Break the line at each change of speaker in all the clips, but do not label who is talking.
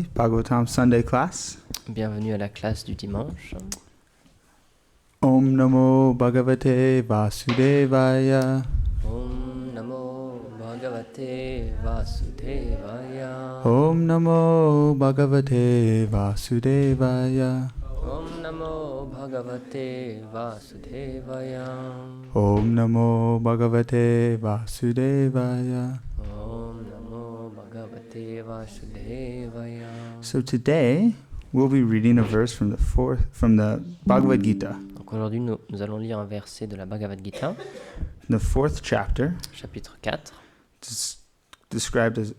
Bhagavatam Sunday class.
Bienvenue à la classe du dimanche.
Om Namo Bhagavate Vasudevaya.
Om Namo Bhagavate Vasudevaya.
Om Namo Bhagavate Vasudevaya.
Om Namo Bhagavate Vasudevaya.
Om Namo Bhagavate Vasudevaya.
Om Namo Bhagavate Vasudevaya.
So today we'll be reading a verse from the Bhagavad Gita,
Donc aujourd'hui nous allons lire un verset de la Bhagavad Gita,
the 4th chapter,
chapitre 4,
described as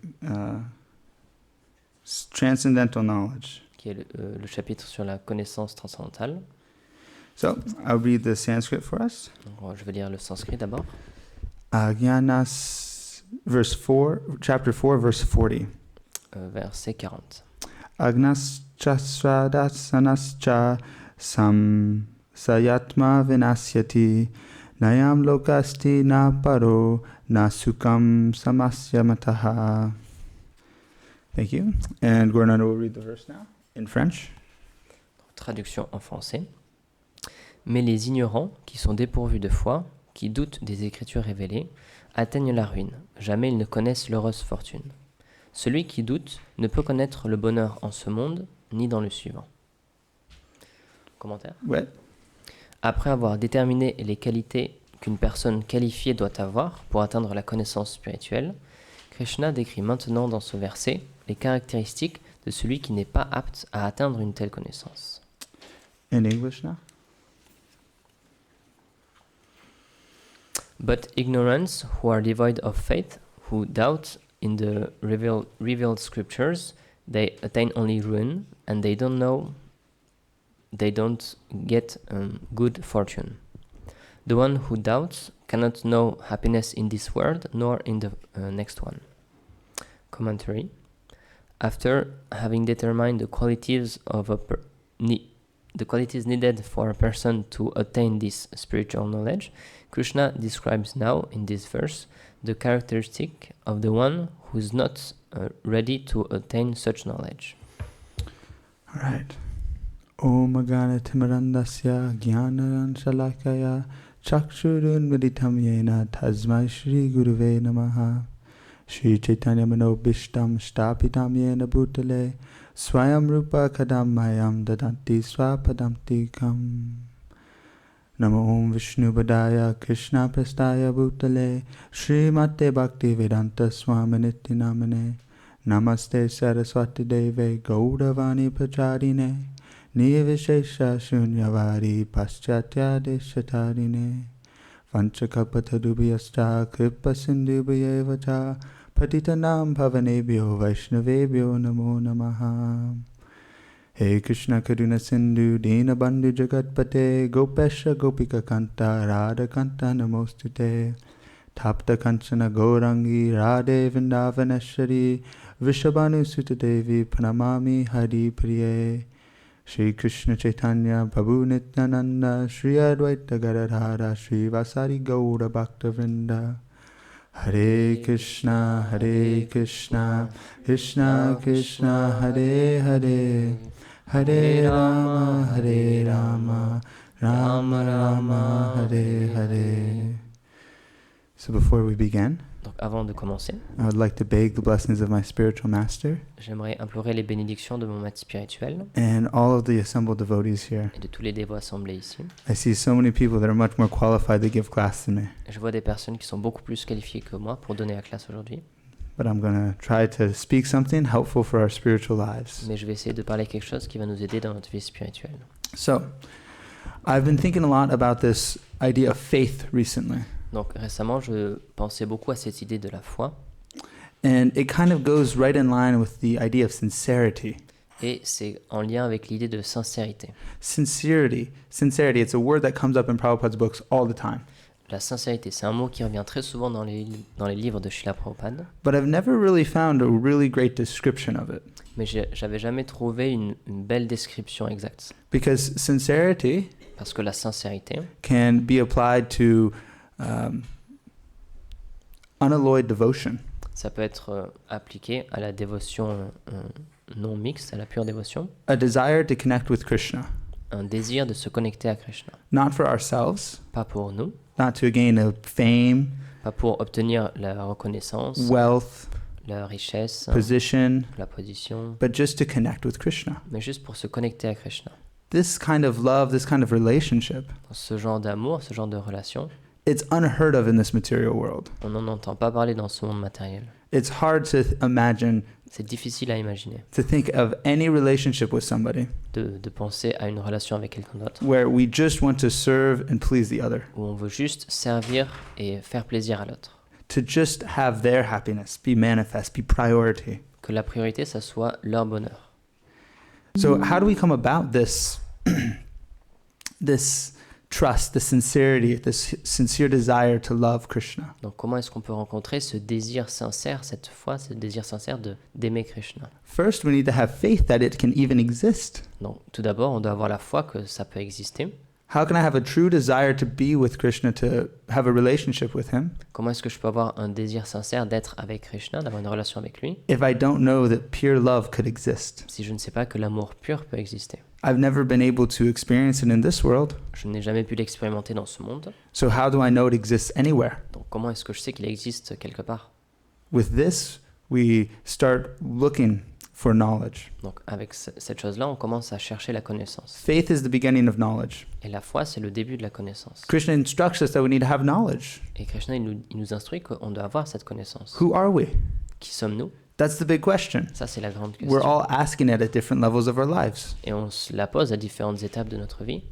transcendental knowledge.
qui est le chapitre sur la connaissance transcendantale.
So I'll read the Sanskrit for us.
Donc, je vais lire le sanskrit d'abord.
Agyanas, chapter 4, verse 40.
Verset 40.
Agnascha sradasanascha sayatma vinasyati nayam lokasti na paro na sukam samasya mataha. Thank you. And Gordana will read the verse now in French.
Traduction en français. Mais les ignorants, qui sont dépourvus de foi, qui doutent des Écritures révélées, atteignent la ruine. Jamais ils ne connaissent l'heureuse fortune. Celui qui doute ne peut connaître le bonheur en ce monde, ni dans le suivant. Commentaire.
Ouais.
Après avoir déterminé les qualités qu'une personne qualifiée doit avoir pour atteindre la connaissance spirituelle, Krishna décrit maintenant dans ce verset les caractéristiques de celui qui n'est pas apte à atteindre une telle connaissance.
In English now.
But ignorance, who are devoid of faith, who doubt in the revealed scriptures, they attain only ruin, and they don't get good fortune. The one who doubts cannot know happiness in this world, nor in the next one. Commentary. After having determined the qualities of the qualities needed for a person to attain this spiritual knowledge, Krishna describes now in this verse the characteristic of the one who is not ready to attain such knowledge.
All right. Om Agana Timarandasya Gyanaran Shalakaya Chakshurun Meditam Yena Tasmai Shri Guruve Namaha Shri Chaitanya Manobishtam Shtapitam Yena Bhutale Swayam Rupa Kadam Mayam Dadanti Swapadamti Kam Namo Om Vishnu Padaya Krishna Prastaya Bhutale Shri Mate Bhakti Vedanta Swaminiti Namane Namaste Saraswati Deve Gauravani Pracharine Nivishesha Shunyavari Paschatya Deshatarine Vanchakapatadubhyascha Kripa Sindhubhyevacha Patitanam Bhavanebhyo Vaishnavebhyo Namo Namaha. Hey Krishna Karuna Sindhu Dina Bandhu Jagatpate Gopesha Gopika Kanta Radha Kanta Namostute Tapta Kanchana Gaurangi Radhe Vrindavaneshwari Vishabhanu Sutta Devi Pranamami Hari Priye Shri Krishna Chaitanya Prabhu Nityananda Shri Advaita Gadadhara Shri Vasari Gaura Bhakta Vrinda Hare Krishna Krishna Krishna Hare Hare Hare Rama Rama Rama Hare Hare. So before we begin,
Donc avant de commencer,
I would like to beg the blessings of my spiritual master
j'aimerais implorer les bénédictions de mon maître spirituel
and all of the assembled devotees here.
et de tous les dévots assemblés ici.
I see so many people that are much more qualified to give class than me,
Je vois des personnes qui sont beaucoup plus qualifiées que moi pour donner la classe aujourd'hui,
but I'm going to try to speak something helpful for our spiritual lives.
mais je vais essayer de parler quelque chose qui va nous aider dans notre vie spirituelle.
So, I've been thinking a lot about this idea of faith recently,
Donc récemment, je pensais beaucoup à cette idée de la foi,
and it kind of goes right in line with the idea of sincerity.
et c'est en lien avec l'idée de sincérité.
Sincerity, it's a word that comes up in Prabhupada's books all the time.
La sincérité, c'est un mot qui revient très souvent dans les livres de Srila Prabhupada,
But I've never really found a really great description of it.
mais j'avais jamais trouvé une belle description exacte.
Because sincerity
Parce que la sincérité
can be applied to unalloyed devotion.
ça peut être appliqué à la dévotion non mixte, à la pure dévotion,
a desire to connect with Krishna,
un désir de se connecter à Krishna.
not for ourselves,
Pas pour nous,
not to gain a fame,
pas pour obtenir la reconnaissance,
wealth,
la richesse,
position,
la position,
but just to connect with Krishna.
mais juste pour se connecter à Krishna.
This kind of love, this kind of relationship,
Ce genre d'amour, ce genre de relation,
it's unheard of in this material world.
on n'en entend pas parler dans ce monde matériel.
It's hard to imagine,
C'est difficile à imaginer
to think of any relationship with somebody
de penser à une relation avec quelqu'un d'autre
where we just want to serve and please the other,
où on veut juste servir et faire plaisir à l'autre.
to just have their happiness be manifest, be priority.
Que la priorité, ça soit leur bonheur.
So how do we come about this this trust, this sincerity, this sincere desire to love Krishna?
Donc comment est-ce qu'on peut rencontrer ce désir sincère, cette foi, ce désir sincère d'aimer Krishna?
First, we need to have faith that it can even exist.
Donc tout d'abord, on doit avoir la foi que ça peut exister.
How can I have a true desire to be with Krishna, to have a relationship with him,
Comment est-ce que je peux avoir un désir sincère d'être avec Krishna, d'avoir une relation avec lui,
if I don't know that pure love could exist?
si je ne sais pas que l'amour pur peut exister?
I've never been able to experience it in this world.
Je n'ai jamais pu l'expérimenter dans ce monde.
So how do I know it exists anywhere?
Donc comment est-ce que je sais qu'il existe quelque part?
With this, we start looking for knowledge.
Donc avec cette chose-là, on commence à chercher la connaissance.
Faith is the beginning of knowledge.
Et la foi, c'est le début de la connaissance.
Krishna instructs us that we need to have knowledge.
Et Krishna, il nous instruit qu'on doit avoir cette connaissance.
Who are we?
Qui sommes-nous?
That's the big question.
Ça, c'est la grande
We're
question.
all asking it at different levels of our lives.
Et on se la pose à différentes étapes de notre vie.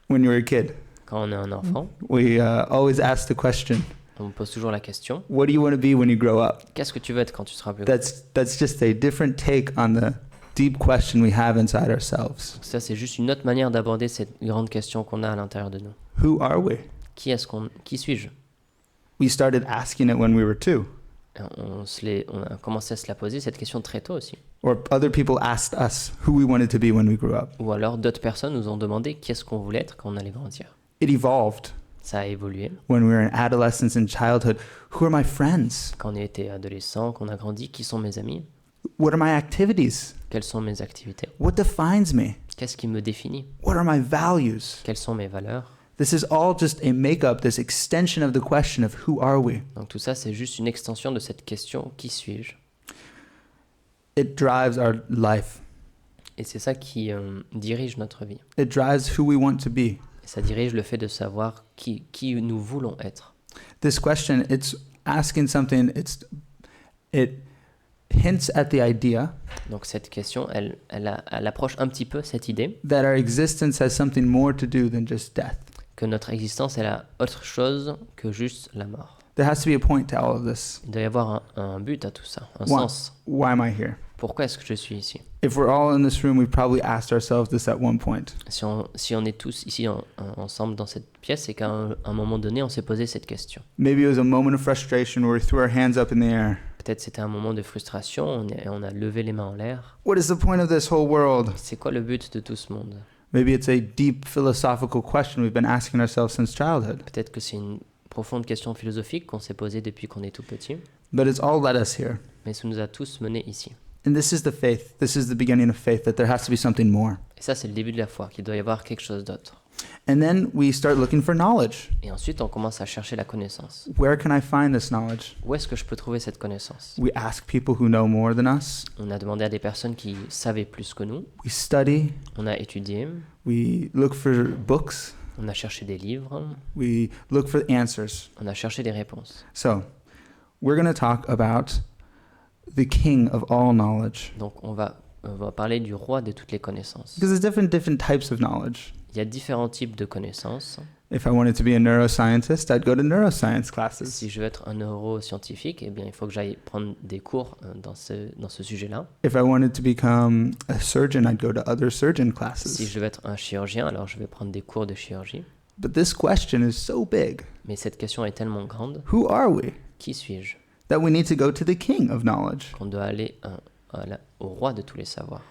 When you're a kid,
Quand on est un enfant,
we always ask the question,
on pose toujours la question,
what do you want to be when you grow up?
qu'est-ce que tu veux être quand tu seras plus grand?
That's just a different take on the deep question we have inside ourselves.
Ça, c'est juste une autre manière d'aborder cette grande question qu'on a à l'intérieur de nous.
Who are we?
Qui suis-je?
We started asking it when we were 2.
On a commencé à se la poser, cette question, très tôt aussi.
Or other people asked us who we wanted to be when we grew up.
Ou alors d'autres personnes nous ont demandé qu'est-ce qu'on voulait être quand on allait grandir.
It evolved
Ça a évolué.
when we were in adolescence and childhood. Who are my friends?
Quand on était adolescent, qu'on a grandi, qui sont mes amis?
What are my activities?
Quelles sont mes activités?
What defines me?
Qu'est-ce qui me définit?
What are my values?
Quelles sont mes valeurs?
This is all just a makeup, this extension of the question of who are we?
Donc tout ça, c'est juste une extension de cette question, qui suis-je?
It drives our life.
Et c'est ça qui dirige notre vie.
It drives who we want to be.
Et ça dirige le fait de savoir qui nous voulons être.
This question, it's asking something, it hints at the idea
Donc cette question, elle approche un petit peu cette idée
that our existence has something more to do than just death.
que notre existence, elle a autre chose que juste la mort.
There has to be a point to all of this.
Il doit y avoir un but à tout ça, un
Why?
sens.
Why am I here?
Pourquoi est-ce que je suis ici?
If we're all in this room, we've probably asked ourselves this at one point.
Si on est tous ici ensemble dans cette pièce, c'est qu'à un moment donné, on s'est posé cette question.
Maybe it was a moment of frustration where we threw our hands up in the air.
Peut-être c'était un moment de frustration, on a levé les mains en l'air.
What is the point of this whole world?
C'est quoi le but de tout ce monde?
Maybe it's a deep philosophical question we've been asking ourselves since childhood.
Peut-être que c'est une profonde question philosophique qu'on s'est posée depuis qu'on est tout petit,
But it's all led us here.
mais ça nous a tous menés ici.
And this is the faith. This is the beginning of faith, that there has to be something more.
Et ça, c'est le début de la foi, qu'il doit y avoir quelque chose d'autre.
And then we start looking for knowledge.
Et ensuite, on commence à chercher la connaissance.
Where can I find this knowledge?
Où est-ce que je peux trouver cette connaissance?
We ask people who know more than us.
On a demandé à des personnes qui savaient plus que nous.
We study.
On a étudié.
We look for books.
On a cherché des livres.
We look for answers.
On a cherché des réponses.
So, we're going to talk about the king of all knowledge.
Donc, on va parler du roi de toutes les connaissances.
Because there's different types of knowledge.
Il y a différents types de connaissances.
If I wanted to be a neuroscientist, I'd go to neuroscience classes.
Si je veux être un neuroscientifique, eh bien, il faut que j'aille prendre des cours dans ce sujet-là.
If I wanted to become a surgeon, I'd go to other surgeon
Si
classes.
je veux être un chirurgien, alors je vais prendre des cours de chirurgie.
But this question is so big.
Mais cette question est tellement grande.
Who are we?
Qui suis-je?
That we need to go to the king of knowledge.
Qu'on doit aller au roi de tous les savoirs.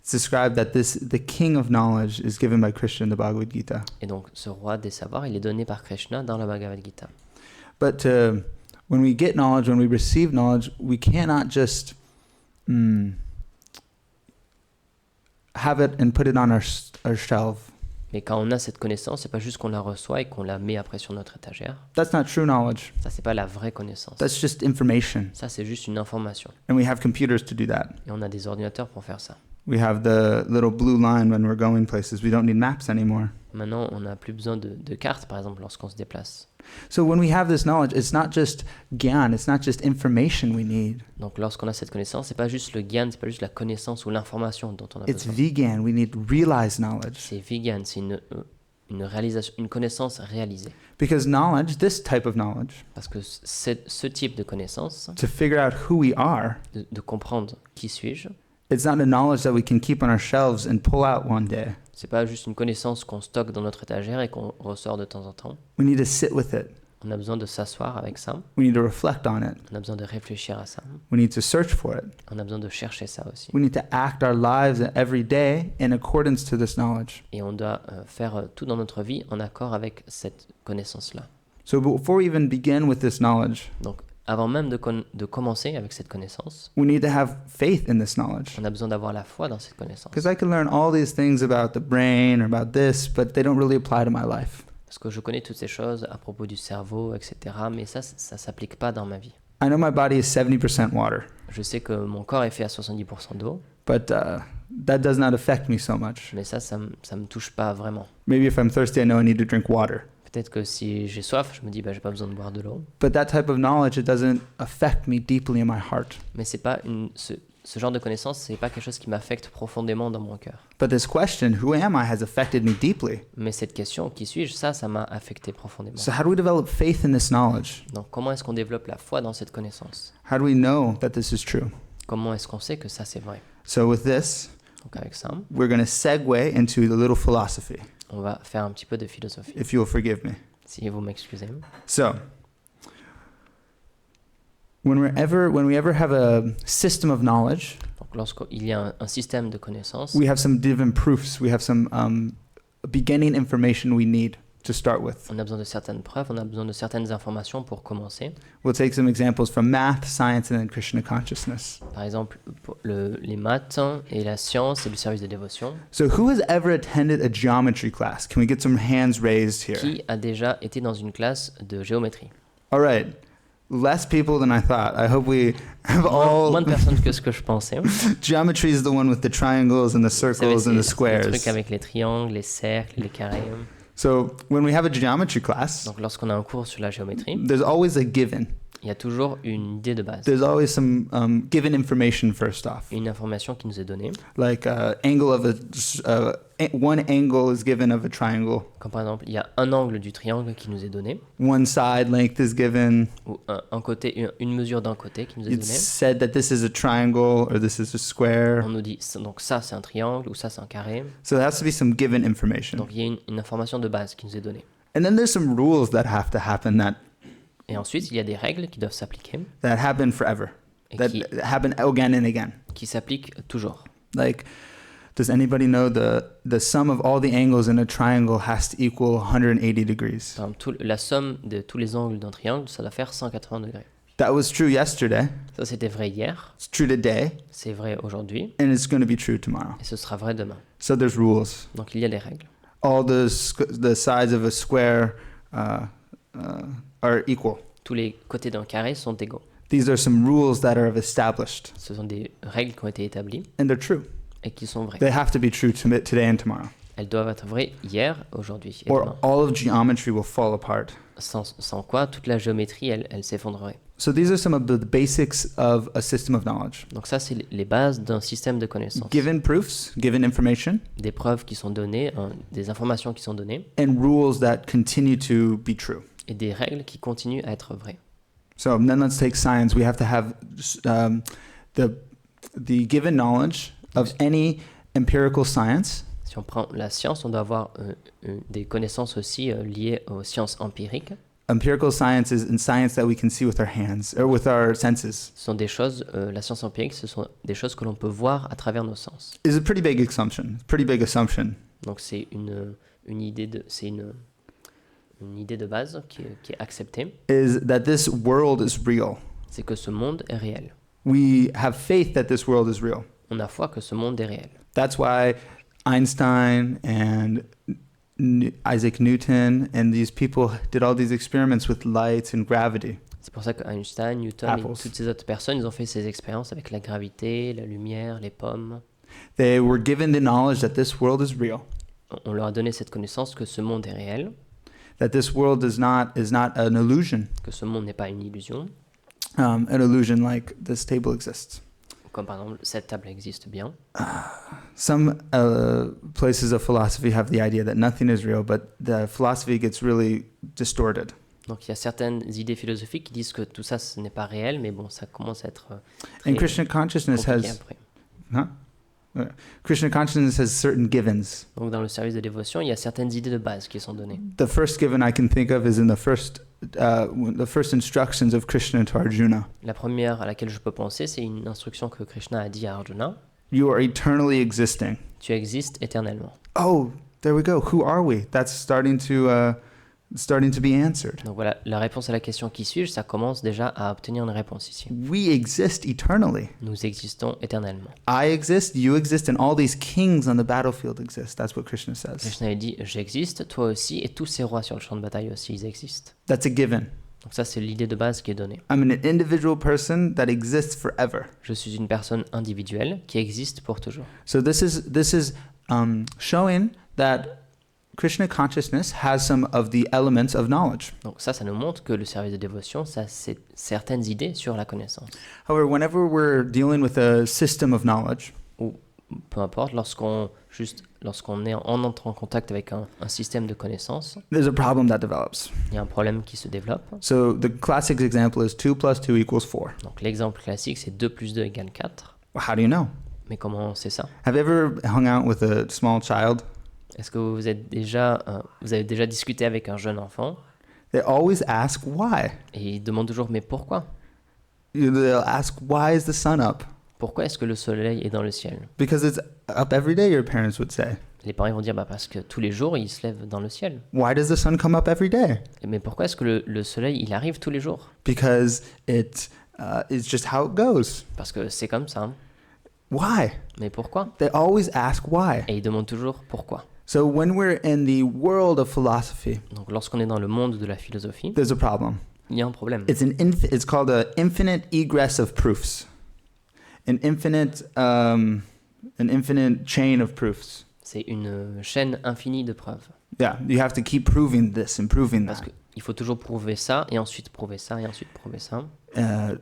It's described that the king of knowledge is given by Krishna in the Bhagavad Gita.
Et donc, ce roi des savoirs, il est donné par Krishna dans la Bhagavad Gita.
But when we get knowledge, when we receive knowledge, we cannot just have it and put it on our shelf.
Mais quand on a cette connaissance, c'est pas juste qu'on la reçoit et qu'on la met après sur notre étagère.
That's not true knowledge.
Ça, c'est pas la vraie connaissance.
That's just information.
Ça, c'est juste une information.
And we have computers to do that.
Et on a des ordinateurs pour faire ça.
We have the little blue line when we're going places. We don't need maps anymore.
Maintenant, on n'a plus besoin de cartes, par exemple, lorsqu'on se déplace.
So when we have this knowledge, it's not just gyan, it's not just information we need.
Donc, lorsqu'on a cette connaissance, c'est pas juste le gyan, c'est pas juste la connaissance ou l'information dont on a
It's
besoin.
vigyan. We need realized knowledge.
C'est vegan, c'est une réalisation, une connaissance réalisée.
Because knowledge, this type of knowledge,
Parce que ce type de connaissance,
to figure out who we are,
de comprendre qui suis-je,
it's not a knowledge that we can keep on our shelves and pull out one day.
c'est pas juste une connaissance qu'on stocke dans notre étagère et qu'on ressort de temps en temps.
We need to sit with it.
On a besoin de s'asseoir avec ça,
We need to reflect on it.
on a besoin de réfléchir à ça,
We need to search for it.
on a besoin de chercher ça aussi.
We need to act our lives every day in accordance to this knowledge.
Et on doit faire tout dans notre vie en accord avec cette connaissance-là.
So before we even begin with this knowledge,
Donc, avant même de commencer avec cette connaissance,
we need to have faith in this knowledge.
on a besoin d'avoir la foi dans cette connaissance.
Because I can learn all these things about the brain or about this, but they don't really apply to my life.
Parce que je connais toutes ces choses à propos du cerveau, etc. Mais ça s'applique pas dans ma vie.
I know my body is 70% water,
Je sais que mon corps est fait à 70% d'eau,
but that does not affect me so much.
mais ça me touche pas vraiment.
Maybe if I'm thirsty, I know I need to drink water.
Peut-être que si j'ai soif, je me dis j'ai pas besoin de boire de l'eau.
But that type of knowledge, it doesn't affect me deeply in my heart.
Mais c'est pas ce genre de connaissance, c'est pas quelque chose qui m'affecte profondément dans mon cœur.
But this question, who am I, has affected me deeply.
Mais cette question, qui suis-je, ça m'a affecté profondément.
So how do we develop faith in this knowledge?
Donc comment est-ce qu'on développe la foi dans cette connaissance?
How do we know that this is true?
Comment est-ce qu'on sait que ça c'est vrai?
So with this,
Donc avec ça,
we're going to segue into the little philosophy,
on va faire un petit peu de philosophie,
if you'll forgive me.
si vous m'excusez.
So, when we ever have a system of knowledge,
Donc lorsqu'il y a un système de connaissances,
we have some given proofs. We have some beginning information we need to start with.
on a besoin de certaines preuves, on a besoin de certaines informations pour commencer.
We'll take some examples from math, science, and then Krishna consciousness.
Par exemple, pour les maths et la science et le service de dévotion.
So, who has ever attended a geometry class? Can we get some hands raised here?
Qui a déjà été dans une classe de géométrie?
All right. Less people than I thought. I hope we have all.
Moins de personnes que ce que je pensais.
Geometry is the one with the triangles and the
Vous savez,
circles and the
le
squares.
truc avec les triangles, les cercles, les carrés.
So, when we have a geometry class,
Donc lorsqu'on a un cours sur la géométrie,
there's always a given.
il y a toujours une idée de base,
There's always some given information first off.
une information qui nous est donnée.
Like angle of one angle is given of a triangle.
Comme par exemple, il y a un angle du triangle qui nous est donné,
One side length is given.
ou un côté, une mesure d'un côté qui nous est
It's
donnée.
said that this is a triangle or this is a square.
On nous dit donc ça c'est un triangle ou ça c'est un carré.
So there has to be some given information.
Donc il y a une information de base qui nous est donnée.
And then there's some rules that have to happen
Et ensuite, il y a des règles qui doivent s'appliquer
that happen forever.
et
That happen again and again.
qui s'appliquent toujours.
Like, does anybody know the sum of all the angles in a triangle has to equal 180 degrees?
Par exemple, la somme de tous les angles d'un triangle, ça doit faire 180 degrés.
That was true yesterday.
Ça, c'était vrai hier,
It's true today,
c'est vrai aujourd'hui,
and it's going to be true tomorrow.
et ce sera vrai demain.
So there's rules.
Donc il y a des règles.
All the sides of a square are equal.
Tous les côtés d'un carré sont égaux.
These are some rules that are established,
Ce sont des règles qui ont été établies
and they're true.
et qui sont vraies.
They have to be true today and tomorrow,
Elles doivent être vraies hier, aujourd'hui et
or
demain.
all of geometry will fall apart.
Sans quoi, toute la géométrie, elle s'effondrerait.
So these are some of the basics of a system of knowledge.
Donc ça, c'est les bases d'un système de connaissances.
Given proofs, given information,
Des preuves qui sont données, des informations qui sont données,
and rules that continue to be true.
et des règles qui continuent à être vraies.
So then let's take science. We have to have the given knowledge of any empirical science,
Si on prend la science, on doit avoir des connaissances aussi liées aux sciences empiriques.
empirical science is in science that we can see with our hands or with our senses.
Ce sont des choses, la science empirique, ce sont des choses que l'on peut voir à travers nos sens.
It's a pretty big assumption.
Donc c'est une idée de base qui est acceptée,
Is that this world is real.
c'est que ce monde est réel.
We have faith that this world is real.
On a foi que ce monde est réel.
That's why Einstein and Isaac Newton, and these people did all these experiments with light and gravity.
C'est pour ça qu'Einstein, Newton
Apples.
et toutes ces autres personnes, ils ont fait ces expériences avec la gravité, la lumière, les pommes.
They were given the knowledge that this world is real,
On leur a donné cette connaissance que ce monde est réel,
that this world is not an illusion,
que ce monde n'est pas une illusion,
an illusion like this table exists.
comme par exemple cette table existe bien.
Some places of philosophy have the idea that nothing is real, but the philosophy gets really distorted.
Donc il y a certaines idées philosophiques qui disent que tout ça ce n'est pas réel, mais bon, ça commence à être très
And Krishna consciousness
compliqué
has
après.
Krishna consciousness has certain givens.
Donc dans le service de dévotion, il y a certaines idées de base qui sont données.
The first given I can think of is in the first instructions of Krishna to Arjuna.
La première à laquelle je peux penser, c'est une instruction que Krishna a dit à Arjuna.
You are eternally existing.
Tu existes éternellement.
Oh, there we go. Who are we? That's starting to be answered.
Donc voilà, la réponse à la question qui suis-je, ça commence déjà à obtenir une réponse ici.
We exist eternally.
Nous existons éternellement.
I exist, you exist, and all these kings on the battlefield exist. That's what Krishna says.
Krishna a dit, j'existe, toi aussi, et tous ces rois sur le champ de bataille aussi, ils existent.
That's a given.
Donc ça, c'est l'idée de base qui est donnée.
I'm an individual person that exists forever.
Je suis une personne individuelle qui existe pour toujours.
So this is showing that Krishna consciousness has some of the elements of knowledge.
Donc ça nous montre que le service de dévotion, ça c'est certaines idées sur la connaissance.
However, whenever we're dealing with a system of knowledge,
Ou peu importe, lorsqu'on entre en contact avec un système de connaissances,
there's a problem that develops.
il y a un problème qui se développe.
So the classic example is 2 plus 2 equals 4.
Donc l'exemple classique, c'est 2 plus 2 égale 4.
Well, how do you know?
Mais comment on sait ça?
Have you ever hung out with a small child?
Est-ce que vous avez déjà discuté avec un jeune enfant
They always ask why.
et il demande toujours mais pourquoi?
They'll ask, why is the sun up?
Pourquoi est-ce que le soleil est dans le ciel?
Because it's up every day, your parents would say.
Les parents vont dire parce que tous les jours il se lève dans le ciel.
Why does the sun come up every day?
Mais pourquoi est-ce que le soleil il arrive tous les jours?
Because it's just how it goes.
Parce que c'est comme ça.
Why?
Mais pourquoi?
They always ask why.
Et ils demandent toujours pourquoi.
So when we're in the world of philosophy,
Donc lorsqu'on est dans le monde de la philosophie,
there's a problem.
il y a un problème.
It's called an infinite egress of proofs. An infinite chain of proofs.
C'est une chaîne infinie de preuves.
Yeah, you have to keep proving this and proving
Parce
that.
qu'il faut toujours prouver ça, et ensuite prouver ça, et ensuite prouver ça.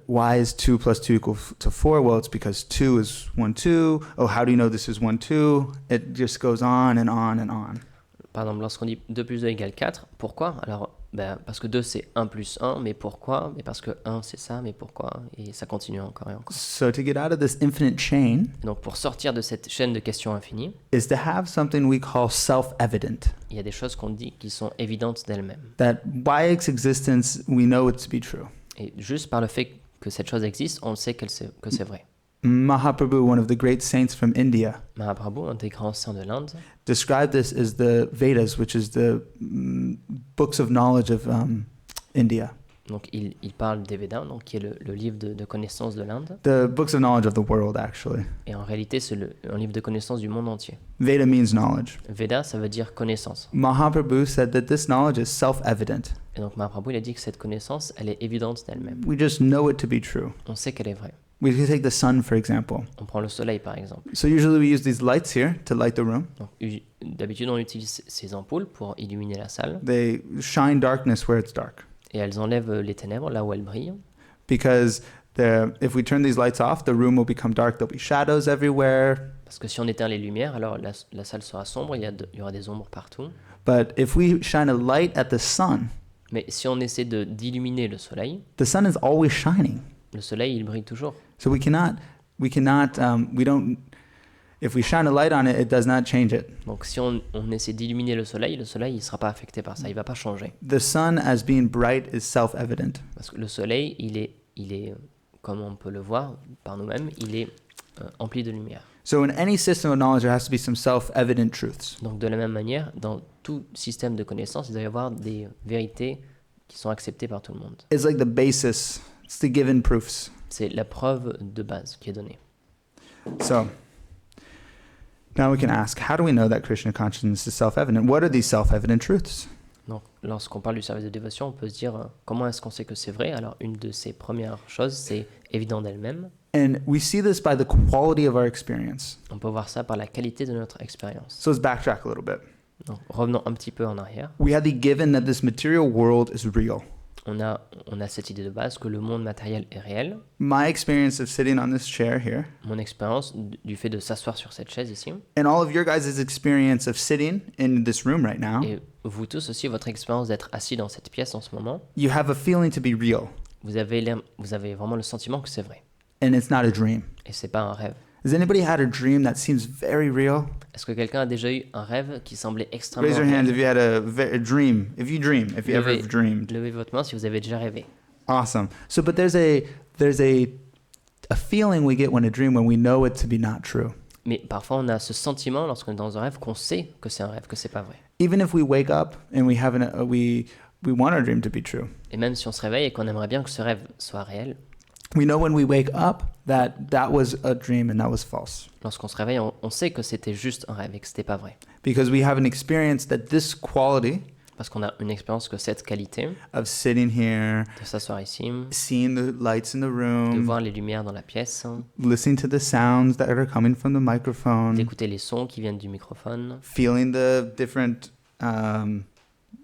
Why is 2 plus 2 equal to 4? Well, it's because 2 is 1, 2. Oh, how do you know this is 1, 2? It just goes on and on and on.
Par exemple, lorsqu'on dit 2 plus 2 égale 4, pourquoi? Alors, parce que 2 c'est 1 plus 1, mais pourquoi? Mais parce que 1 c'est ça, mais pourquoi? Et ça continue encore et encore.
So to get out of this infinite chain
Et donc pour sortir de cette chaîne de questions infinies,
is to have something we call self-evident.
il y a des choses qu'on dit qui sont évidentes d'elles-mêmes.
That by its existence, we know it to be true.
Et juste par le fait que cette chose existe, on sait que c'est vrai.
Mahaprabhu, one of the great saints from India,
Mahaprabhu, un des grands saints de l'Inde,
described this as the Vedas, which is the books of knowledge of India.
donc il parle des Védas, donc qui est le livre de connaissances de l'Inde.
The books of knowledge of the world, actually.
Et en réalité, c'est un livre de connaissances du monde entier.
Veda means knowledge.
Veda, ça veut dire connaissance.
Mahaprabhu said that this knowledge is self-evident.
Et donc Mahaprabhu, il a dit que cette connaissance, elle est évidente d'elle-même.
We just know it to be true.
On sait qu'elle est vraie.
We can take the sun, for example.
On prend le soleil, par exemple.
So usually we use these lights here to light the room.
Donc, d'habitude, on utilise ces ampoules pour illuminer la salle.
They shine darkness where it's dark.
Et elles enlèvent les ténèbres là où elles brillent.
Because if we turn these lights off, the room will become dark. There'll be shadows everywhere.
Parce que si on éteint les lumières, alors la salle sera sombre, il y aura des ombres partout.
But if we shine a light at the sun,
Mais si on essaie d'illuminer le soleil,
the sun is always shining.
le soleil, il brille toujours.
So we don't, if we shine a light on it, it does not change it.
Donc si on essaie d'illuminer le soleil il ne sera pas affecté par ça, il ne va pas changer.
The sun as being bright is self-evident.
Parce que le soleil, il est comme on peut le voir par nous-mêmes, il est empli de lumière.
So in any system of knowledge, there has to be some self-evident truths.
Donc de la même manière, dans tout système de connaissance, il doit y avoir des vérités qui sont acceptées par tout le monde.
It's like the basis. It's the given proofs.
C'est la preuve de base qui est donnée.
So Now we can ask, how do we know that Krishna consciousness is self-evident? What are these self-evident truths?
Donc, lorsqu'on parle du service de dévotion, on peut se dire comment est-ce qu'on sait que c'est vrai? Alors, une de ces premières choses, c'est évident d'elle-même.
And we see this by the quality of our experience.
On peut voir ça par la qualité de notre expérience.
So let's backtrack a little bit.
Donc, revenons un petit peu en arrière.
We had the given that this material world is real.
On a cette idée de base que le monde matériel est réel.
My experience of sitting on this chair here,
Mon expérience du fait de s'asseoir sur cette chaise ici,
and all of your guys' experience of sitting in this room right now,
et vous tous aussi, votre expérience d'être assis dans cette pièce en ce moment,
you have a feeling to be real,
vous avez vraiment le sentiment que c'est vrai.
and it's not a dream.
Et c'est pas un rêve.
Has anybody had a dream that seems very real?
Est-ce que quelqu'un a déjà eu un rêve qui semblait extrêmement
Raise your hands
réel?
if you had a dream. If you ever
Levez-
have dreamed.
Levez votre main si vous avez déjà rêvé.
Awesome. So, but there's a feeling we get when a dream when we know it to be not true.
Mais parfois, on a ce sentiment lorsqu'on est dans un rêve qu'on sait que c'est un rêve, que c'est pas vrai.
Even if we wake up and we have we want our dream to be true.
Et même si on se réveille et qu'on aimerait bien que ce rêve soit réel,
We know when we wake up that was a dream and that was false.
lorsqu'on se réveille, on sait que c'était juste un rêve et que c'était pas vrai.
Because we have an experience that this quality
Parce qu'on a une expérience que cette qualité
of sitting here,
de s'asseoir ici,
seeing the lights in the
de
room,
voir les lumières dans la pièce,
listening to the sounds that are coming from the microphone,
d'écouter les sons qui viennent du microphone,
feeling the different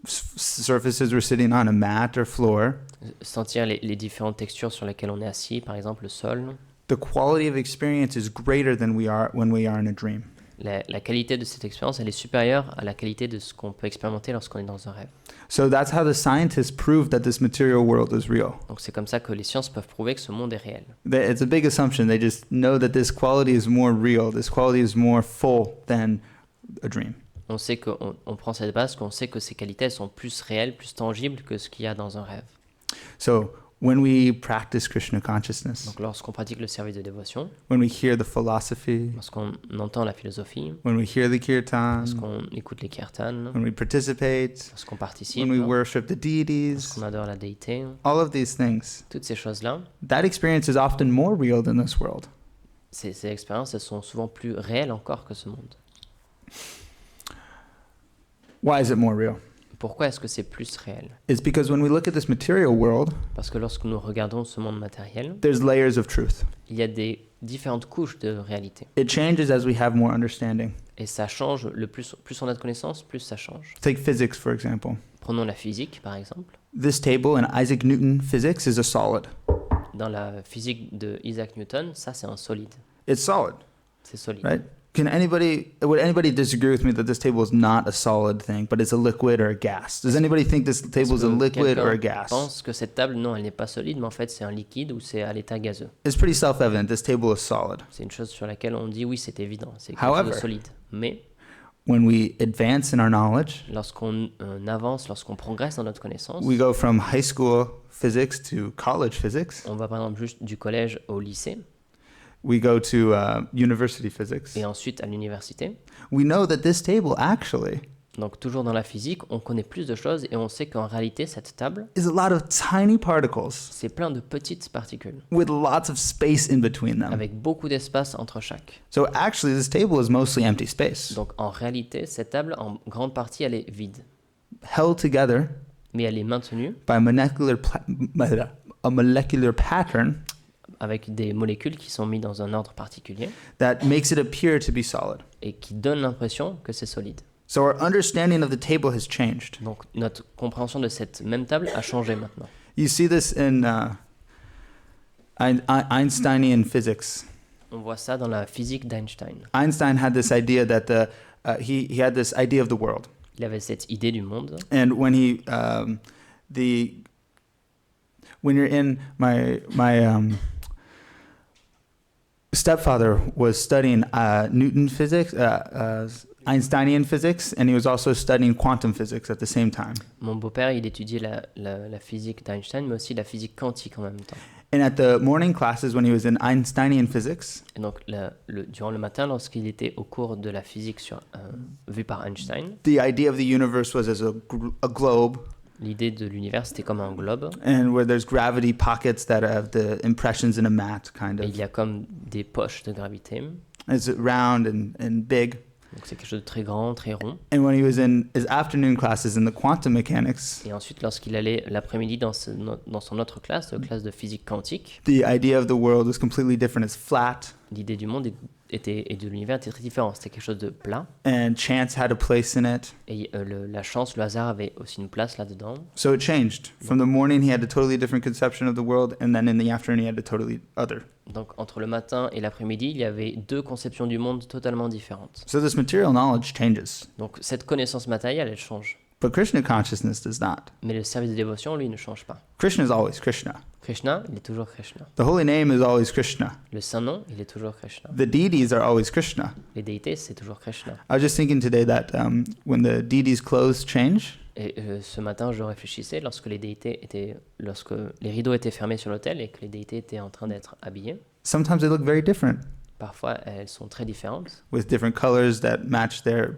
surfaces we're sitting on, a mat or floor.
sentir les différentes textures sur lesquelles on est assis, par exemple le sol.
The quality of experience is greater than when we are in a dream.
La qualité de cette expérience, elle est supérieure à la qualité de ce qu'on peut expérimenter lorsqu'on est dans un rêve.
So that's how the scientists prove that this material world is real.
Donc c'est comme ça que les sciences peuvent prouver que ce monde est réel.
It's a big assumption. They just know that this quality is more real. This quality is more full than a dream.
On sait on prend cette base, qu'on sait que ces qualités elles sont plus réelles, plus tangibles que ce qu'il y a dans un rêve.
So when we practice Krishna consciousness,
Donc lorsqu'on pratique le service de dévotion,
when we hear the philosophy,
lorsqu'on entend la philosophie,
when we hear the kirtan,
lorsqu'on écoute les kirtans,
when we participate,
lorsqu'on participe,
when we worship the deities,
lorsqu'on adore la déité,
all of these things,
toutes ces choses-là,
that experience is often more real than this world.
ces expériences elles sont souvent plus réelles encore que ce monde.
Why is it more real?
Pourquoi est-ce que c'est plus réel?
It's because when we look at this material world,
Parce que lorsque nous regardons ce monde matériel,
there's layers of truth.
il y a des différentes couches de réalité.
It changes as we have more understanding.
Et ça change, plus on a de connaissances, plus ça change.
Take physics, for example.
Prenons la physique, par exemple.
This table in Isaac Newton physics is a solid.
Dans la physique de Isaac Newton, ça c'est un solide.
It's solid,
C'est solide.
right? Would anybody disagree with me that this table is not a solid thing, but it's a liquid or a gas? Does anybody think this table is a liquid or a gas?
Pense que cette table, non, elle n'est pas solide, mais en fait c'est un liquide ou c'est à l'état gazeux.
It's pretty self-evident. This table is solid.
C'est une chose sur laquelle on dit oui, c'est évident, c'est quelque chose
However,
de solide. Mais
when we advance in our knowledge,
lorsqu'on avance, lorsqu'on progresse dans notre connaissance,
we go from high school physics to college physics.
on va par exemple juste du collège au lycée
We go to university physics.
et ensuite à l'université.
We know that this table actually
Donc toujours dans la physique, on connaît plus de choses et on sait qu'en réalité cette table,
is a lot of tiny particles
c'est plein de petites particules
with lots of space in between them.
avec beaucoup d'espace entre chaque.
So actually, this table is mostly empty space,
Donc en réalité, cette table en grande partie elle est vide,
held together
mais elle est maintenue
by a molecular pattern
avec des molécules qui sont mises dans un ordre particulier
that makes it appear to be solid.
et qui donnent l'impression que c'est solide.
So our understanding of the table has changed.
Donc notre compréhension de cette même table a changé maintenant.
You see this in Einsteinian physics.
On voit ça dans la physique d'Einstein.
Einstein had this idea that he had this idea of the world,
Il avait cette idée du monde.
and when you're in my stepfather was studying Newton physics, Einsteinian physics, and he was also studying quantum physics at the same time.
Mon beau-père, il étudiait la physique d'Einstein, mais aussi la physique quantique en même temps.
And at the morning classes, when he was in Einsteinian physics,
Et donc, durant le matin, lorsqu'il était au cours de la physique vue par Einstein,
the idea of the universe was as a globe,
l'idée de l'univers, c'était comme un globe.
and where there's gravity pockets that have the impressions in a mat, kind
Et
of.
il y a comme des poches de gravité.
It's round and big.
Donc c'est quelque chose de très grand, très rond.
And when he was in his afternoon classes in the quantum mechanics,
Et ensuite, lorsqu'il allait l'après-midi dans son autre classe, la classe de physique quantique,
the idea of the world was completely different. It's flat,
l'idée du monde et de l'univers était très différente. C'était quelque chose de plat.
and chance had a place in it.
Et la chance, le hasard avait aussi une place là-dedans.
So it changed. From the morning, he had a totally different conception of the world, and then in the afternoon, he had a totally other.
Donc entre le matin et l'après-midi, il y avait deux conceptions du monde totalement différentes.
So this material knowledge changes,
Donc cette connaissance matérielle, elle change.
but Krishna consciousness does not.
Mais le service de dévotion, lui, ne change pas.
Krishna is always Krishna.
Krishna, il est toujours Krishna.
The holy name is always Krishna.
Le saint nom, il est toujours Krishna.
The deities are always Krishna.
Les déités, c'est toujours Krishna.
I was just thinking today that when the deities' clothes change,
Et ce matin, je réfléchissais lorsque lorsque les rideaux étaient fermés sur l'autel et que les déités étaient en train d'être habillés.
sometimes they look very different,
Parfois, elles sont très différentes,
with different colors that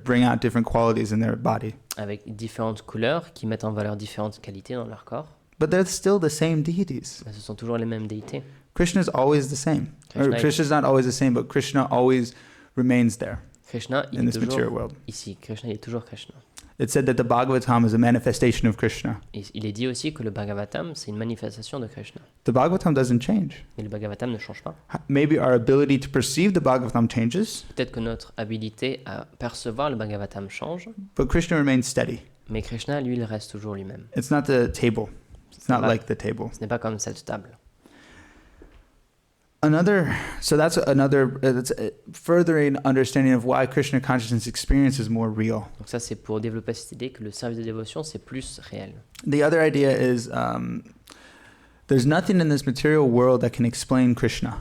bring out different qualities in their body.
avec différentes couleurs qui mettent en valeur différentes qualités dans leur corps.
But they're still the same deities.
Mais ce sont toujours les mêmes déités.
Krishna is always the same.
Krishna-
Krishna's not always the same, but Krishna always remains there
Krishna,
in
il est
this material
toujours
world.
ici. Krishna, il est toujours Krishna.
It said that the Bhagavatam is a manifestation of Krishna.
Et il est dit aussi que le Bhagavatam, c'est une manifestation de Krishna.
The Bhagavatam doesn't change.
Mais le Bhagavatam ne change pas.
Maybe our ability to perceive the Bhagavatam changes,
Peut-être que notre habilité à percevoir le Bhagavatam change,
but Krishna remains steady.
mais Krishna, lui, il reste toujours lui-même.
It's not the table. It's not
Right.
like the table.
Ce n'est pas comme cette table.
That's furthering understanding of why Krishna consciousness experience is more real.
Donc ça, c'est pour développer cette idée que le service de dévotion, c'est plus réel.
The other idea is there's nothing in this material world that can explain Krishna.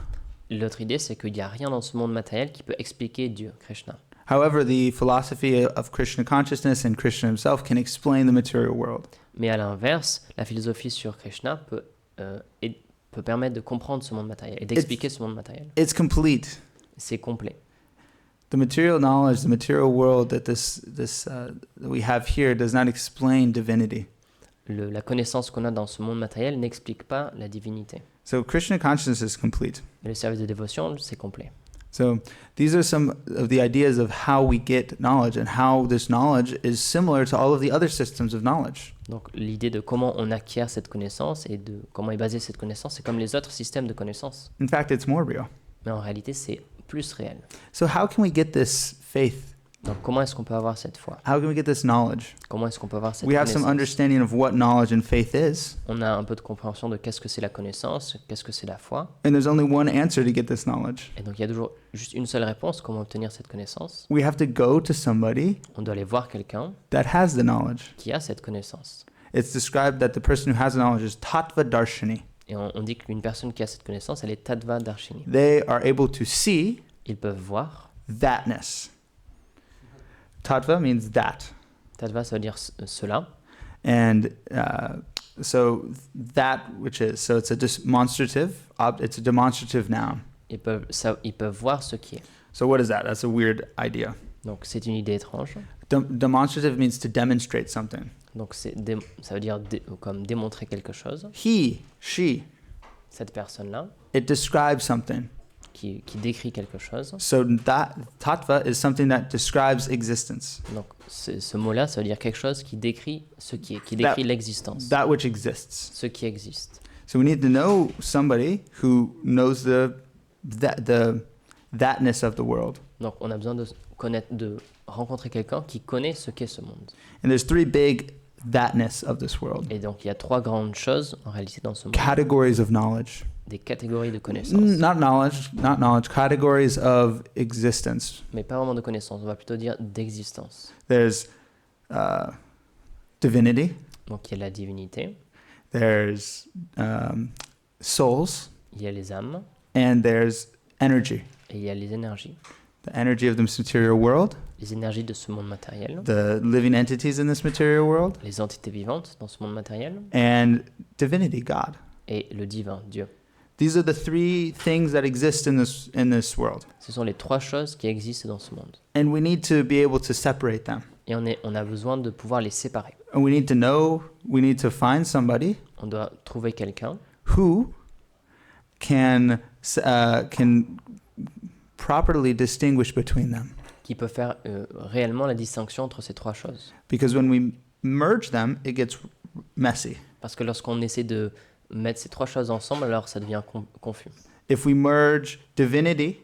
L'autre idée, c'est qu'il n'y a rien dans ce monde matériel qui peut expliquer Dieu, Krishna.
However, the philosophy of Krishna consciousness and Krishna himself can explain the material world.
Mais à l'inverse, la philosophie sur Krishna peut permettre de comprendre ce monde matériel et d'expliquer ce monde matériel.
It's complete.
C'est complet.
The material knowledge, the material world that that we have here does not explain divinity.
La connaissance qu'on a dans ce monde matériel n'explique pas la divinité.
So Krishna consciousness is complete.
Mais le service de dévotion, c'est complet.
So these are some of the ideas of how we get knowledge and how this knowledge is similar to all of the other systems of knowledge.
Donc l'idée de comment on acquiert cette connaissance et de comment est basée cette connaissance, c'est comme les autres systèmes de connaissance.
In fact, it's more real.
Mais en réalité, c'est plus réel.
So how can we get this faith?
Donc comment est-ce qu'on peut avoir cette foi?
How can we get this knowledge?
Comment est-ce qu'on peut avoir cette
We have some
connaissance?
understanding of what knowledge and faith is,
On a un peu de compréhension de qu'est-ce que c'est la connaissance, qu'est-ce que c'est la foi.
and there's only one answer to get this knowledge.
Et donc il y a toujours juste une seule réponse, comment obtenir cette connaissance.
We have to go to somebody
On doit aller voir quelqu'un
that has the knowledge.
qui a cette connaissance.
It's described that the person who has the knowledge is tattva darshini.
Et on dit qu'une personne qui a cette connaissance, elle est Tattva Darshini.
They are able to see
Ils peuvent voir.
thatness. Tattva means that.
Tattva, ça veut dire cela.
And so that which is, so it's a it's a demonstrative noun.
Ils peuvent voir ce qui est.
So what is that? That's a weird idea.
Donc c'est une idée étrange.
Demonstrative means to demonstrate something.
Donc ça veut dire comme démontrer quelque chose.
He, she,
Cette personne-là
it describes something.
qui décrit quelque chose.
So that tattva is something that describes existence.
Donc ce mot-là, ça veut dire quelque chose qui décrit ce qui est, qui décrit l'existence,
That which exists.
ce qui existe.
So we need to know somebody who knows thatness of the world.
Donc on a besoin de rencontrer quelqu'un qui connaît ce qu'est ce monde.
And there's three big thatness of this world.
Et donc il y a trois grandes choses en réalité dans ce monde.
Categories of knowledge.
Des catégories de connaissances.
Not knowledge, categories of existence.
Mais pas vraiment de connaissances, on va plutôt dire d'existence.
There's divinity,
Donc il y a la divinité,
there's souls,
il y a les âmes
and there's energy.
et il y a les énergies.
The energy of this material world,
Les énergies de ce monde matériel,
the living entities in this material world,
les entités vivantes dans ce monde matériel
and divinity, God.
et le divin, Dieu.
These are the three things that exist in this world.
Ce sont les trois choses qui existent dans ce monde.
And we need to be able to separate them.
Et on a besoin de pouvoir les séparer.
And we need to find somebody
On doit trouver quelqu'un
who can properly distinguish between them.
qui peut faire réellement la distinction entre ces trois choses.
Because when we merge them, it gets messy.
Parce que lorsqu'on essaie de mettre ces trois choses ensemble, alors ça devient confus.
If we merge divinity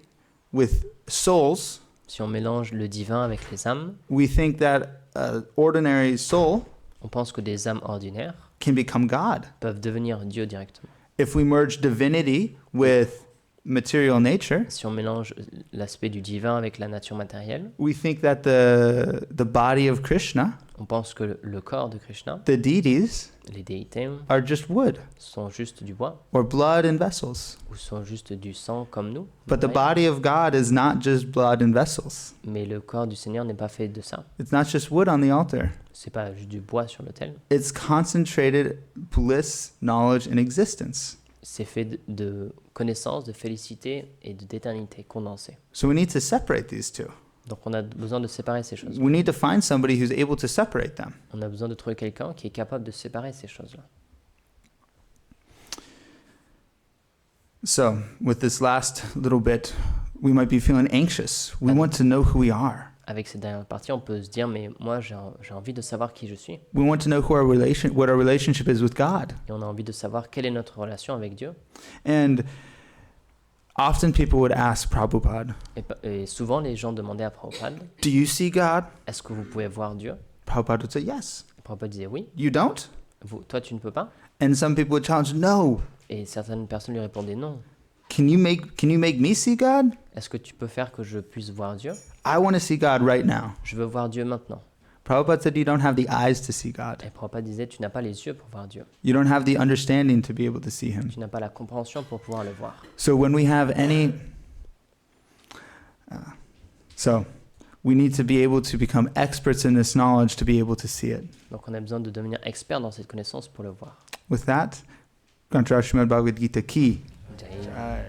with souls,
Si on mélange le divin avec les âmes,
we think that an ordinary soul
on pense que des âmes ordinaires
can become God.
peuvent devenir Dieu directement.
If we merge divinity with material nature,
Si on mélange l'aspect du divin avec la nature matérielle,
we think that the body of Krishna,
on pense que le corps de Krishna,
the deities,
les déités,
are just wood
sont juste du bois
or blood and vessels.
ou sont juste du sang comme nous.
But the
pareil.
body of God is not just blood and vessels.
Mais le corps du Seigneur n'est pas fait de ça.
It's not just wood on the altar.
C'est pas juste du bois sur l'autel.
It's concentrated bliss, knowledge, and existence.
C'est fait de connaissance, de félicité et d'éternité condensée.
So we need to separate these two.
Donc on a besoin de séparer ces choses.
We need to find somebody who's able to separate them.
On a besoin de trouver quelqu'un qui est capable de séparer ces choses-là.
So, with this last little bit, we might be feeling anxious. We want to know who we are.
Avec cette dernière partie, on peut se dire, mais moi j'ai envie de savoir qui je suis.
We want to know what our relationship is with God.
Et on a envie de savoir quelle est notre relation avec Dieu.
And often people would ask Prabhupada,
Et souvent les gens demandaient à Prabhupada,
do you see God?
est-ce que vous pouvez voir Dieu?
Prabhupada would say, yes.
Et Prabhupada disait oui.
You don't?
Toi tu ne peux pas?
And some people would challenge, no.
Et certaines personnes lui répondaient non.
Can you make me see God?
Est-ce que tu peux faire que je puisse voir Dieu?
I want to see God right now.
Je veux voir Dieu maintenant.
Prabhupada said you don't have the eyes to see God.
Et Prabhupada disait, tu n'as pas les yeux pour voir Dieu.
You don't have the understanding to be able to see him.
Tu n'as pas la compréhension pour pouvoir le voir.
So when we have any so we need to be able to become experts in this knowledge to be able to see it.
Donc on a besoin de devenir expert dans cette connaissance pour le voir.
With that, Granth Srimad Bhagavad Gita ki.
Jai.
Jai.